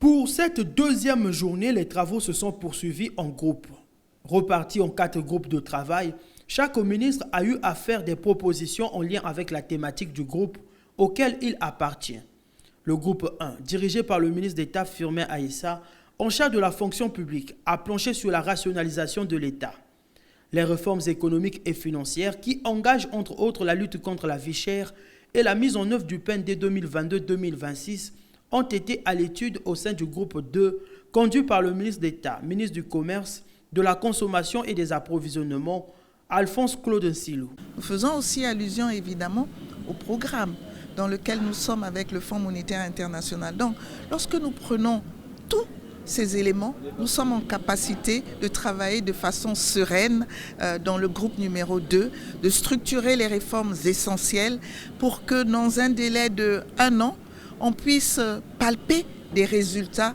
Pour cette deuxième journée, les travaux se sont poursuivis en groupe. Repartis en 4 groupes de travail, chaque ministre a eu à faire des propositions en lien avec la thématique du groupe auquel il appartient. Le groupe 1, dirigé par le ministre d'État Firmin Aïssa, en charge de la fonction publique, a planché sur la rationalisation de l'État. Les réformes économiques et financières qui engagent entre autres la lutte contre la vie chère et la mise en œuvre du PND 2022-2026 ont été à l'étude au sein du groupe 2, conduit par le ministre d'État, ministre du Commerce, de la Consommation et des Approvisionnements, Alphonse Claude Nsilou. Nous faisons aussi allusion évidemment au programme dans lequel nous sommes avec le Fonds monétaire international. Donc, lorsque nous prenons tous ces éléments, nous sommes en capacité de travailler de façon sereine dans le groupe numéro 2, de structurer les réformes essentielles pour que dans un délai de 1 an, on puisse palper des résultats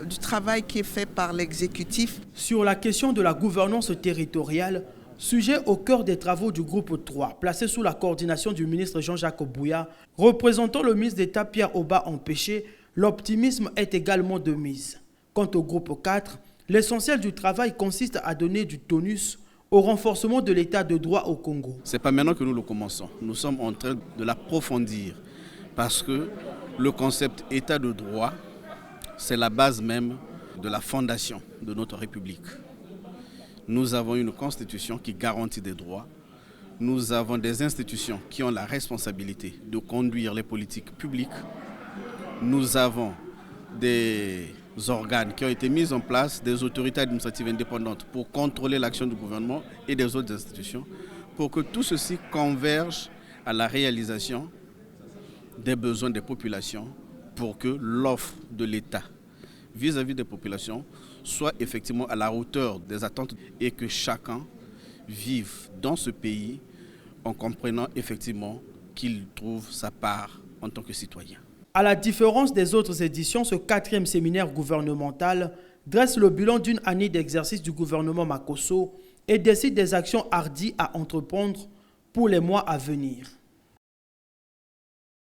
du travail qui est fait par l'exécutif. Sur la question de la gouvernance territoriale, sujet au cœur des travaux du groupe 3, placé sous la coordination du ministre Jean-Jacques Bouya, représentant le ministre d'État Pierre Oba Empêché, l'optimisme est également de mise. Quant au groupe 4, l'essentiel du travail consiste à donner du tonus au renforcement de l'état de droit au Congo. Ce n'est pas maintenant que nous le commençons. Nous sommes en train de l'approfondir parce que le concept état de droit, c'est la base même de la fondation de notre République. Nous avons une constitution qui garantit des droits. Nous avons des institutions qui ont la responsabilité de conduire les politiques publiques. Nous avons des organes qui ont été mis en place, des autorités administratives indépendantes pour contrôler l'action du gouvernement et des autres institutions, pour que tout ceci converge à la réalisation des besoins des populations, pour que l'offre de l'État vis-à-vis des populations soit effectivement à la hauteur des attentes et que chacun vive dans ce pays en comprenant effectivement qu'il trouve sa part en tant que citoyen. À la différence des autres éditions, ce 4e séminaire gouvernemental dresse le bilan d'une année d'exercice du gouvernement Makosso et décide des actions hardies à entreprendre pour les mois à venir.